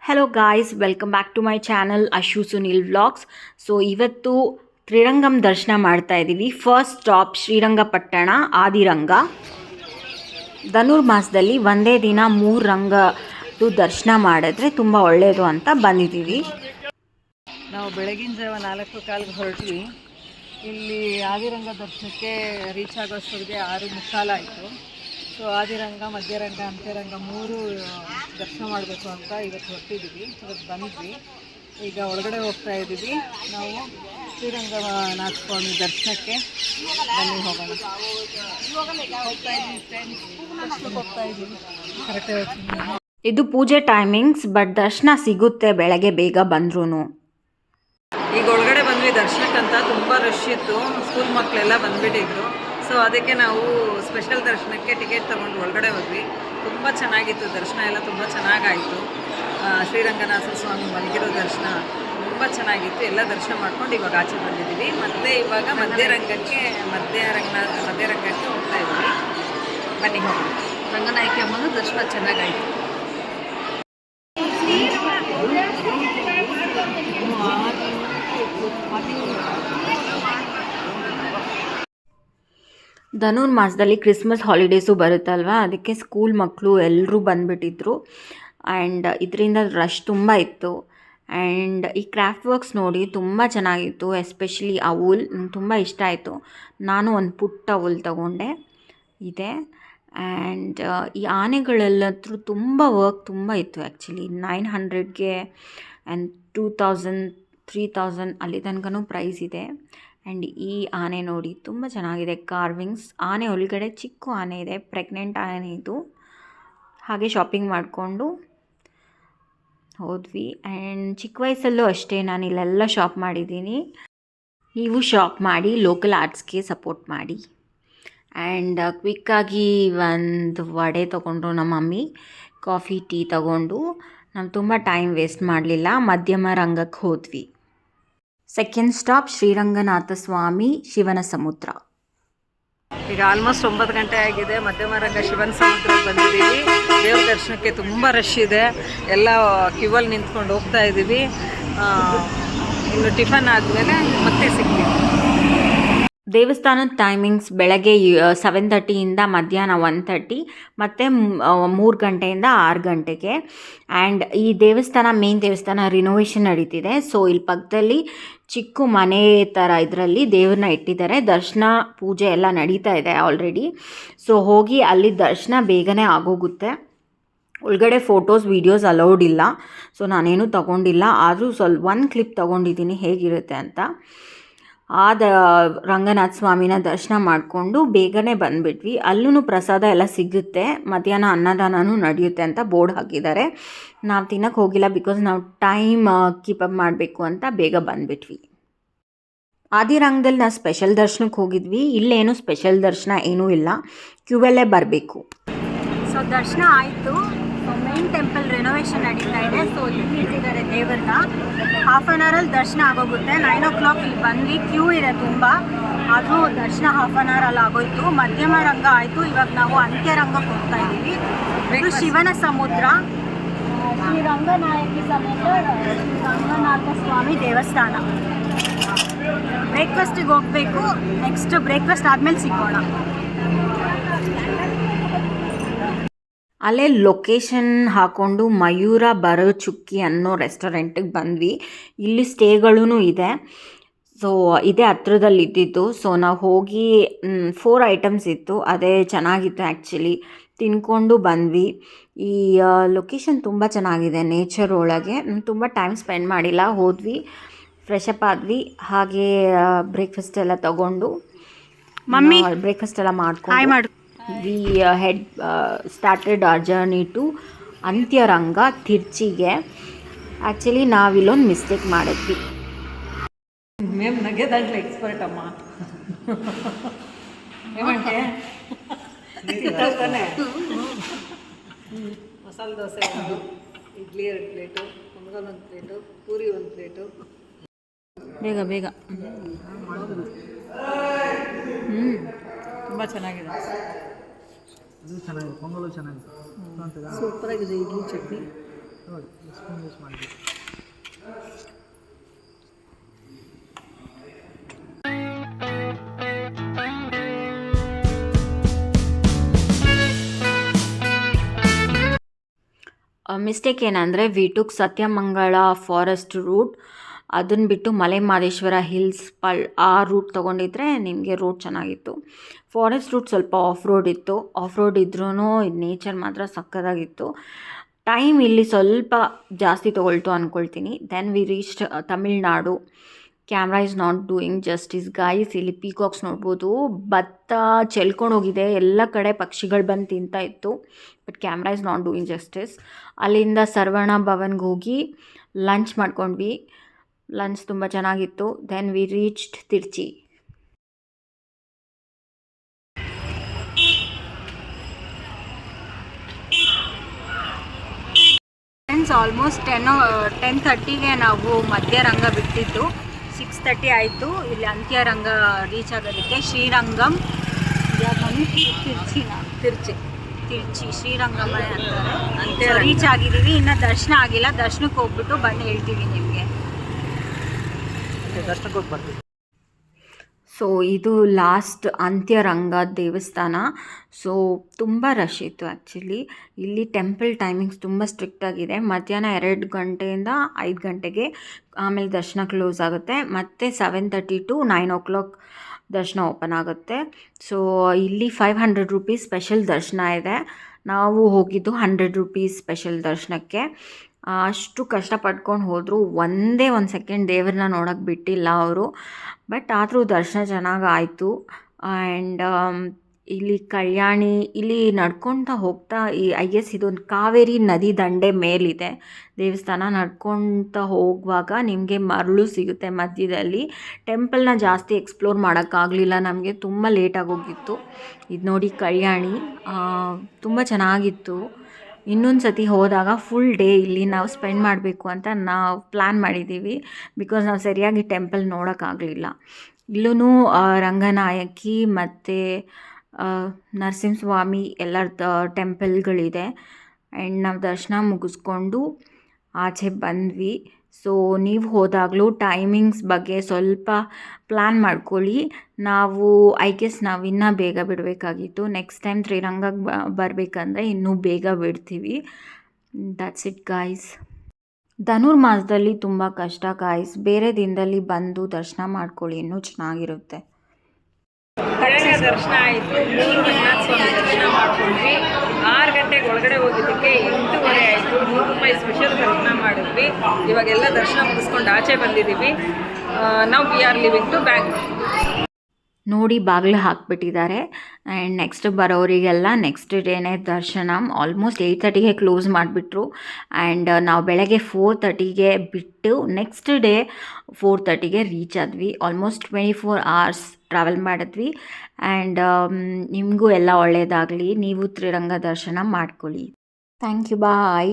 Hello guys, welcome back to my channel Ashu Sunil vlogs. So ಇವತ್ತು ತ್ರಿರಂಗಂ ದರ್ಶನ ಮಾಡ್ತಾ ಇದ್ದೀವಿ. First stop Srirangapatna Adiranga. ಧನುರ್ಮಾಸದಲ್ಲಿ ಒಂದೇ ದಿನ 3 ರಂಗದ್ದು ದರ್ಶನ ಮಾಡಿದ್ರೆ ತುಂಬ ಒಳ್ಳೆಯದು ಅಂತ ಬಂದಿದ್ದೀವಿ. ನಾವು ಬೆಳಗಿನ ಜಾವ 4:15ಗೆ ಹೊರಟ್ವಿ. ಇಲ್ಲಿ ಆದಿರಂಗ ದರ್ಶನಕ್ಕೆ ರೀಚ್ ಆಗೋಷ್ಟೊತ್ತಿಗೆ 6:45 ಆಯಿತು. ಸೊ ಆದಿರಂಗ, ಮಧ್ಯರಂಗ, ಅಂತ್ಯರಂಗ 3 ದರ್ಶನ ಮಾಡಬೇಕು ಅಂತ ಇವತ್ತು ಹೊರಟಿದ್ದೀವಿ. ಇವತ್ತು ಬಂದ್ವಿ. ಈಗ ಒಳಗಡೆ ಹೋಗ್ತಾ ಇದ್ದೀವಿ. ನಾವು ಶ್ರೀರಂಗನಾಥ ಸ್ವಾಮಿ ದರ್ಶನಕ್ಕೆ ಬನ್ನಿ ಹೋಗೋಣ. ಹೋಗ್ತಾ ಇದ್ದೀವಿ ಕರೆಕ್ಟಾಗಿ. ಇದು ಪೂಜೆ ಟೈಮಿಂಗ್ಸ್, ಬಟ್ ದರ್ಶನ ಸಿಗುತ್ತೆ ಬೆಳಗ್ಗೆ ಬೇಗ ಬಂದ್ರೂ. ಈಗ ಒಳಗಡೆ ಬಂದ್ವಿ ದರ್ಶನಕ್ಕಂತ. ತುಂಬ ರಶ್ ಇತ್ತು, ಸ್ಕೂಲ್ ಮಕ್ಕಳೆಲ್ಲ ಬಂದುಬಿಟ್ಟಿದ್ರು. ಸೊ ಅದಕ್ಕೆ ನಾವು ಸ್ಪೆಷಲ್ ದರ್ಶನಕ್ಕೆ ಟಿಕೆಟ್ ತೊಗೊಂಡು ಒಳಗಡೆ ಹೋದ್ವಿ. ತುಂಬ ಚೆನ್ನಾಗಿತ್ತು ದರ್ಶನ, ಎಲ್ಲ ತುಂಬ ಚೆನ್ನಾಗಾಯಿತು. ಶ್ರೀರಂಗನಾಥ ಸ್ವಾಮಿ ಮಲಗಿರೋ ದರ್ಶನ ತುಂಬ ಚೆನ್ನಾಗಿತ್ತು. ಎಲ್ಲ ದರ್ಶನ ಮಾಡ್ಕೊಂಡು ಇವಾಗ ಆಚೆ ಬಂದಿದ್ದೀವಿ. ಮತ್ತು ಇವಾಗ ಮಧ್ಯರಂಗಕ್ಕೆ ಹೋಗ್ತಾ ಇದ್ದೀವಿ. ಬನ್ನಿ ಹೋಗೋಣ. ರಂಗನಾಯಕಿ ಅಮ್ಮನ ದರ್ಶನ ಚೆನ್ನಾಗಾಯಿತು. ಧನುರ್ಮಾಸದಲ್ಲಿ ಕ್ರಿಸ್ಮಸ್ ಹಾಲಿಡೇಸು ಬರುತ್ತಲ್ವ, ಅದಕ್ಕೆ ಸ್ಕೂಲ್ ಮಕ್ಕಳು ಎಲ್ಲರೂ ಬಂದುಬಿಟ್ಟಿದ್ರು. ಆ್ಯಂಡ್ ಇದರಿಂದ ರಶ್ ತುಂಬ ಇತ್ತು. ಆ್ಯಂಡ್ ಈ ಕ್ರಾಫ್ಟ್ ವರ್ಕ್ಸ್ ನೋಡಿ ತುಂಬ ಚೆನ್ನಾಗಿತ್ತು. ಎಸ್ಪೆಷಲಿ ಆ ಊಲ್ ನಂಗೆ ತುಂಬ ಇಷ್ಟ ಆಯಿತು. ನಾನು ಒಂದು ಪುಟ್ಟ ಊಲ್ ತಗೊಂಡೆ ಇದೆ. ಆ್ಯಂಡ್ ಈ ಆನೆಗಳೆಲ್ಲತ್ರ ತುಂಬ ವರ್ಕ್ ತುಂಬ ಇತ್ತು. ಆ್ಯಕ್ಚುಲಿ 900ಗೆ ಆ್ಯಂಡ್ 2000 3000 ಅಲ್ಲಿ ತನಕನೂ ಪ್ರೈಸ್ ಇದೆ. ಆ್ಯಂಡ್ ಈ ಆನೆ ನೋಡಿ ತುಂಬ ಚೆನ್ನಾಗಿದೆ. ಕಾರ್ವಿಂಗ್ಸ್ ಆನೆ ಒಳಗಡೆ ಚಿಕ್ಕ ಆನೆ ಇದೆ, ಪ್ರೆಗ್ನೆಂಟ್ ಆನೆ ಇದು. ಹಾಗೆ ಶಾಪಿಂಗ್ ಮಾಡಿಕೊಂಡು ಹೋದ್ವಿ. ಆ್ಯಂಡ್ ಚಿಕ್ಕ ವಯಸ್ಸಲ್ಲೂ ಅಷ್ಟೇ ನಾನು ಇಲ್ಲೆಲ್ಲ ಶಾಪ್ ಮಾಡಿದ್ದೀನಿ. ನೀವು ಶಾಪ್ ಮಾಡಿ ಲೋಕಲ್ ಆರ್ಟ್ಸ್ಗೆ ಸಪೋರ್ಟ್ ಮಾಡಿ. ಆ್ಯಂಡ್ ಕ್ವಿಕ್ಕಾಗಿ ಒಂದು ವಡೆ ತೊಗೊಂಡ್ರು ನಮ್ಮ ಮಮ್ಮಿ, ಕಾಫಿ ಟೀ ತೊಗೊಂಡು. ನಾವು ತುಂಬ ಟೈಮ್ ವೇಸ್ಟ್ ಮಾಡಲಿಲ್ಲ, ಮಧ್ಯಮ ರಂಗಕ್ಕೆ ಹೋದ್ವಿ. ಸೆಕೆಂಡ್ ಸ್ಟಾಪ್ ಶ್ರೀರಂಗನಾಥ ಸ್ವಾಮಿ ಶಿವನ ಸಮುದ್ರ. ಈಗ ಆಲ್ಮೋಸ್ಟ್ 9 ಗಂಟೆ ಆಗಿದೆ. ಮಧ್ಯಮರಂಗ ಶಿವನ ಸಮುದ್ರಕ್ಕೆ ಬಂದಿದ್ದೀವಿ. ದೇವ್ರ ದರ್ಶನಕ್ಕೆ ತುಂಬ ರಶ್ ಇದೆ. ಎಲ್ಲ ಕ್ಯೂವಲ್ಲಿ ನಿಂತ್ಕೊಂಡು ಹೋಗ್ತಾ ಇದ್ದೀವಿ. ಇನ್ನು ಟಿಫನ್ ಆದಮೇಲೆ ಮತ್ತೆ ಸಿಗ್ತೀವಿ. ದೇವಸ್ಥಾನದ ಟೈಮಿಂಗ್ಸ್ ಬೆಳಗ್ಗೆ 7:30ಯಿಂದ ಮಧ್ಯಾಹ್ನ 1:30, ಮತ್ತು 3 ಗಂಟೆಯಿಂದ 6 ಗಂಟೆಗೆ. ಆ್ಯಂಡ್ ಈ ದೇವಸ್ಥಾನ ಮೇನ್ ದೇವಸ್ಥಾನ ರಿನೋವೇಷನ್ ನಡೀತಿದೆ. ಸೊ ಇಲ್ಲಿ ಪಕ್ಕದಲ್ಲಿ ಚಿಕ್ಕ ಮನೆ ಥರ ಇದರಲ್ಲಿ ದೇವ್ರನ್ನ ಇಟ್ಟಿದ್ದಾರೆ. ದರ್ಶನ ಪೂಜೆ ಎಲ್ಲ ನಡೀತಾ ಇದೆ ಆಲ್ರೆಡಿ. ಸೊ ಹೋಗಿ ಅಲ್ಲಿ ದರ್ಶನ ಬೇಗನೆ ಆಗೋಗುತ್ತೆ. ಒಳಗಡೆ ಫೋಟೋಸ್ ವೀಡಿಯೋಸ್ ಅಲೌಡ್ ಇಲ್ಲ. ಸೊ ನಾನೇನು ತೊಗೊಂಡಿಲ್ಲ, ಆದರೂ ಒಂದು ಕ್ಲಿಪ್ ತೊಗೊಂಡಿದ್ದೀನಿ ಹೇಗಿರುತ್ತೆ ಅಂತ. ರಂಗನಾಥ ಸ್ವಾಮಿನ ದರ್ಶನ ಮಾಡಿಕೊಂಡು ಬೇಗನೆ ಬಂದುಬಿಟ್ವಿ. ಅಲ್ಲೂ ಪ್ರಸಾದ ಎಲ್ಲ ಸಿಗುತ್ತೆ. ಮಧ್ಯಾಹ್ನ ಅನ್ನದಾನವೂ ನಡೆಯುತ್ತೆ ಅಂತ ಬೋರ್ಡ್ ಹಾಕಿದ್ದಾರೆ. ನಾವು ತಿನ್ನೋಕ್ಕೆ ಹೋಗಿಲ್ಲ, ಬಿಕಾಸ್ ನಾವು ಟೈಮ್ ಕೀಪಪ್ ಮಾಡಬೇಕು ಅಂತ ಬೇಗ ಬಂದುಬಿಟ್ವಿ. ಆದಿರಂಗದಲ್ಲಿ ನಾವು ಸ್ಪೆಷಲ್ ದರ್ಶನಕ್ಕೆ ಹೋಗಿದ್ವಿ. ಇಲ್ಲೇನು ಸ್ಪೆಷಲ್ ದರ್ಶನ ಏನೂ ಇಲ್ಲ, ಕ್ಯೂವಲ್ಲೇ ಬರಬೇಕು. ಸೊ ದರ್ಶನ ಆಯಿತು. ಸೊ ಮೇನ್ ಟೆಂಪಲ್ ರೆನೋವೇಷನ್ ನಡೀತಾ ಇದೆ. ಸೊ ಇಲ್ಲಿ ಇಟ್ಟಿದ್ದಾರೆ ದೇವರನ್ನ. ಹಾಫ್ ಆನ್ ಅವರಲ್ಲಿ ದರ್ಶನ ಆಗೋಗುತ್ತೆ. 9 o'clock ಇಲ್ಲಿ ಬಂದ್ವಿ. ಕ್ಯೂ ಇದೆ ತುಂಬ, ಆದರೂ ದರ್ಶನ ಹಾಫ್ ಆನ್ ಅವರಲ್ಲಿ ಆಗೋಯ್ತು. ಮಧ್ಯಮ ರಂಗ ಆಯಿತು. ಇವಾಗ ನಾವು ಅಂತ್ಯರಂಗಕ್ಕೆ ಹೋಗ್ತಾ ಇದ್ದೀವಿ. ಇದು ಶಿವನ ಸಮುದ್ರ, ಶ್ರೀ ರಂಗನಾಯಕಿ ಸಮೇತ ರಂಗನಾಥ ಸ್ವಾಮಿ ದೇವಸ್ಥಾನ. ಬ್ರೇಕ್ಫಾಸ್ಟಿಗೆ ಹೋಗಬೇಕು. ನೆಕ್ಸ್ಟ್ ಬ್ರೇಕ್ಫಾಸ್ಟ್ ಆದಮೇಲೆ ಸಿಗೋಣ. ಅಲ್ಲೇ ಲೊಕೇಶನ್ ಹಾಕ್ಕೊಂಡು ಮಯೂರ ಬರೋ ಚುಕ್ಕಿ ಅನ್ನೋ ರೆಸ್ಟೋರೆಂಟಿಗೆ ಬಂದ್ವಿ. ಇಲ್ಲಿ ಸ್ಟೇಗಳೂ ಇದೆ. ಸೊ ಇದೇ ಹತ್ರದಲ್ಲಿ ಇದ್ದಿದ್ದು. ಸೊ ನಾವು ಹೋಗಿ 4 ಐಟಮ್ಸ್ ಇತ್ತು, ಅದೇ ಚೆನ್ನಾಗಿತ್ತು ಆ್ಯಕ್ಚುಲಿ. ತಿನ್ಕೊಂಡು ಬಂದ್ವಿ. ಈ ಲೊಕೇಶನ್ ತುಂಬ ಚೆನ್ನಾಗಿದೆ, ನೇಚರ್ ಒಳಗೆ. ತುಂಬ ಟೈಮ್ ಸ್ಪೆಂಡ್ ಮಾಡಿಲ್ಲ, ಹೋದ್ವಿ, ಫ್ರೆಶ್ ಅಪ್ ಆದ್ವಿ. ಹಾಗೆ ಬ್ರೇಕ್ಫಾಸ್ಟ್ ಎಲ್ಲ ತೊಗೊಂಡು ಬ್ರೇಕ್ಫಾಸ್ಟ್ ಎಲ್ಲ ಮಾಡ್ಕೊಂಡು we had started our journey to Antyaranga ತಿರ್ಚಿಗೆ. ಆ್ಯಕ್ಚುಲಿ ನಾವಿಲ್ಲೊಂದು ಮಿಸ್ಟೇಕ್ ಮಾಡಿದ್ವಿ. ಮೇಮ್ ನಗೆದಾಗಲಿ ಎಕ್ಸ್ಪರ್ಟ್ ಅಮ್ಮ. ಏಮಂಟೆ masala dosa 1, idli 2 plate, pongal 1 plate, puri 1 plate. ಬೇಗ ಬೇಗ. ತುಂಬ ಚೆನ್ನಾಗಿದೆ. ಅದು ಚೆನ್ನಾಗಿದೆ, ಪೊಂಗಲು ಚೆನ್ನಾಗಿದೆ. ಸೂಪರಾಗಿದೆ. ಇಡ್ಲಿ ಚಟ್ನಿ ನೋಡಿ ಸ್ಪೂನ್ ಯೂಸ್ ಮಾಡಿ. ಮಿಸ್ಟೇಕ್ ಏನಂದರೆ we took Sathyamangala forest route, ಅದನ್ನು ಬಿಟ್ಟು ಮಲೆ ಮಹದೇಶ್ವರ ಹಿಲ್ಸ್ ಆ ರೂಟ್ ತೊಗೊಂಡಿದ್ರೆ ನಿಮಗೆ ರೋಡ್ ಚೆನ್ನಾಗಿತ್ತು. ಫಾರೆಸ್ಟ್ ರೂಟ್ ಸ್ವಲ್ಪ ಆಫ್ ರೋಡ್ ಇತ್ತು. ಆಫ್ ರೋಡ್ ಇದ್ರೂ ನೇಚರ್ ಮಾತ್ರ ಸಕ್ಕತ್ತಾಗಿತ್ತು. ಟೈಮ್ ಇಲ್ಲಿ ಸ್ವಲ್ಪ ಜಾಸ್ತಿ ತೊಗೊಳ್ತು ಅಂದ್ಕೊಳ್ತೀನಿ. Then we reached Tamil Nadu. Camera is not doing justice guys. ಇಲ್ಲಿ ಪೀಕಾಕ್ಸ್ ನೋಡ್ಬೋದು, ಭತ್ತ ಚೆಲ್ಕೊಂಡು ಹೋಗಿದೆ, ಎಲ್ಲ ಕಡೆ ಪಕ್ಷಿಗಳು ಬಂದು ತಿಂತಾ ಇತ್ತು. But camera is not doing justice. ಅಲ್ಲಿಂದ ಸರ್ವಣ ಭವನ್ಗೆ ಹೋಗಿ ಲಂಚ್ ಮಾಡ್ಕೊಂಡ್ವಿ. ಲಂಚ್ ತುಂಬ ಚೆನ್ನಾಗಿತ್ತು. Then we reached Trichy. Friends, almost 10:30ಗೆ ನಾವು ಮಧ್ಯರಂಗ ಬಿಟ್ಟಿದ್ದು. 6:30 ಆಯಿತು ಇಲ್ಲಿ ಅಂತ್ಯರಂಗ ರೀಚ್ ಆಗೋದಕ್ಕೆ. ಶ್ರೀರಂಗಂ ತಿರ್ಚಿ ಶ್ರೀರಂಗಂ ಅಂತಾರೆ. ರೀಚ್ ಆಗಿದ್ದೀವಿ. ಇನ್ನು ದರ್ಶನ ಆಗಿಲ್ಲ. ದರ್ಶನಕ್ಕೆ ಹೋಗ್ಬಿಟ್ಟು ಬಂದು ಹೇಳ್ತೀವಿ ನಿಮಗೆ. ದರ್ಶನಕ್ಕೆ ಹೋಗಿ ಬರ್ತೀವಿ. ಸೊ ಇದು ಲಾಸ್ಟ್ ಅಂತ್ಯರಂಗ ದೇವಸ್ಥಾನ. ಸೊ ತುಂಬ ರಶ್ ಇತ್ತು ಆ್ಯಕ್ಚುಲಿ. ಇಲ್ಲಿ ಟೆಂಪಲ್ ಟೈಮಿಂಗ್ಸ್ ತುಂಬ ಸ್ಟ್ರಿಕ್ಟಾಗಿದೆ. ಮಧ್ಯಾಹ್ನ 2 ಗಂಟೆಯಿಂದ 5 ಗಂಟೆಗೆ, ಆಮೇಲೆ ದರ್ಶನ ಕ್ಲೋಸ್ ಆಗುತ್ತೆ. ಮತ್ತು 7:30 to 9 o'clock ದರ್ಶನ ಓಪನ್ ಆಗುತ್ತೆ. ಸೊ ಇಲ್ಲಿ 500 ರೂಪೀಸ್ ಸ್ಪೆಷಲ್ ದರ್ಶನ ಇದೆ. ನಾವು ಹೋಗಿದ್ದು 100 ರೂಪೀಸ್ ಸ್ಪೆಷಲ್ ದರ್ಶನಕ್ಕೆ. ಅಷ್ಟು ಕಷ್ಟಪಡ್ಕೊಂಡು ಹೋದರು. ಒಂದೇ ಒಂದು ಸೆಕೆಂಡ್ ದೇವ್ರನ್ನ ನೋಡೋಕ್ಕೆ ಬಿಟ್ಟಿಲ್ಲ ಅವರು. ಬಟ್ ಆದರೂ ದರ್ಶನ ಚೆನ್ನಾಗಾಯಿತು. ಆ್ಯಂಡ್ ಇಲ್ಲಿ ಕಲ್ಯಾಣಿ, ಇಲ್ಲಿ ನಡ್ಕೊತ ಹೋಗ್ತಾ ಐ ಗೆಸ್ ಇದೊಂದು ಕಾವೇರಿ ನದಿ ದಂಡೆ ಮೇಲಿದೆ ದೇವಸ್ಥಾನ. ನಡ್ಕೊತ ಹೋಗುವಾಗ ನಿಮಗೆ ಮರಳು ಸಿಗುತ್ತೆ ಮಧ್ಯದಲ್ಲಿ. ಟೆಂಪಲ್ನ ಜಾಸ್ತಿ ಎಕ್ಸ್ಪ್ಲೋರ್ ಮಾಡೋಕ್ಕಾಗಲಿಲ್ಲ ನಮಗೆ, ತುಂಬ ಲೇಟಾಗಿ ಹೋಗಿತ್ತು. ಇದು ನೋಡಿ ಕಲ್ಯಾಣಿ, ತುಂಬ ಚೆನ್ನಾಗಿತ್ತು. ಇನ್ನೊಂದು ಸತಿ ಹೋದಾಗ ಫುಲ್ ಡೇ ಇಲ್ಲಿ ನಾವು ಸ್ಪೆಂಡ್ ಮಾಡಬೇಕು ಅಂತ ನಾವು ಪ್ಲ್ಯಾನ್ ಮಾಡಿದ್ದೀವಿ. ಬಿಕಾಸ್ ನಾವು ಸರಿಯಾಗಿ ಟೆಂಪಲ್ ನೋಡೋಕ್ಕಾಗಲಿಲ್ಲ. ಇಲ್ಲೂ ರಂಗನಾಯಕಿ ಮತ್ತು ನರಸಿಂಹಸ್ವಾಮಿ ಎಲ್ಲರ ಟೆಂಪಲ್ಗಳಿದೆ. ಆ್ಯಂಡ್ ನಾವು ದರ್ಶನ ಮುಗಿಸ್ಕೊಂಡು ಆಚೆ ಬಂದ್ವಿ. ಸೊ ನೀವು ಹೋದಾಗಲೂ ಟೈಮಿಂಗ್ಸ್ ಬಗ್ಗೆ ಸ್ವಲ್ಪ ಪ್ಲ್ಯಾನ್ ಮಾಡ್ಕೊಳ್ಳಿ. ಐ ಗೆಸ್ ನಾವು ಇನ್ನೂ ಬೇಗ ಬಿಡಬೇಕಾಗಿತ್ತು. ನೆಕ್ಸ್ಟ್ ಟೈಮ್ ಶ್ರೀರಂಗಕ್ಕೆ ಬರಬೇಕಂದ್ರೆ ಇನ್ನೂ ಬೇಗ ಬಿಡ್ತೀವಿ. That's it guys. ಧನುರ್ಮಾಸದಲ್ಲಿ ತುಂಬ ಕಷ್ಟ ಗಾಯ್ಸ್. ಬೇರೆ ದಿನದಲ್ಲಿ ಬಂದು ದರ್ಶನ ಮಾಡ್ಕೊಳ್ಳಿ, ಇನ್ನೂ ಚೆನ್ನಾಗಿರುತ್ತೆ. ದರ್ಶನ ಆಯಿತು. 3 ರಂಗನಾಥ ಸ್ವಾಮಿ ದರ್ಶನ ಮಾಡ್ಕೊಂಡ್ವಿ. 6 ಗಂಟೆಗೆ ಒಳಗಡೆ ಹೋಗಿದ್ದಕ್ಕೆ 8:30 ಆಯಿತು. 100 ರೂಪಾಯಿ ಸ್ಪೆಷಲ್ ದರ್ಶನ ಮಾಡಿದ್ವಿ. ಇವಾಗೆಲ್ಲ ದರ್ಶನ ಮುಗಿಸ್ಕೊಂಡು ಆಚೆ ಬಂದಿದ್ದೀವಿ. ನಾವು we are living to Bangalore. ನೋಡಿ ಬಾಗಿಲು ಹಾಕಿಬಿಟ್ಟಿದ್ದಾರೆ. ಆ್ಯಂಡ್ ನೆಕ್ಸ್ಟ್ ಬರೋರಿಗೆಲ್ಲ ನೆಕ್ಸ್ಟ್ ಡೇನೇ ದರ್ಶನ. ಆಲ್ಮೋಸ್ಟ್ 8:30ಗೆ ಕ್ಲೋಸ್ ಮಾಡಿಬಿಟ್ರು. ಆ್ಯಂಡ್ ನಾವು ಬೆಳಗ್ಗೆ 4:30ಗೆ ಬಿಟ್ಟು ನೆಕ್ಸ್ಟ್ ಡೇ 4:30ಗೆ ರೀಚ್ ಆದ್ವಿ. ಆಲ್ಮೋಸ್ಟ್ 24 hours ಟ್ರಾವೆಲ್ ಮಾಡಿದ್ವಿ. ಆ್ಯಂಡ್ ನಿಮಗೂ ಎಲ್ಲ ಒಳ್ಳೆಯದಾಗಲಿ. ನೀವು ಶ್ರೀರಂಗ ದರ್ಶನ ಮಾಡ್ಕೊಳ್ಳಿ. Thank you, bye.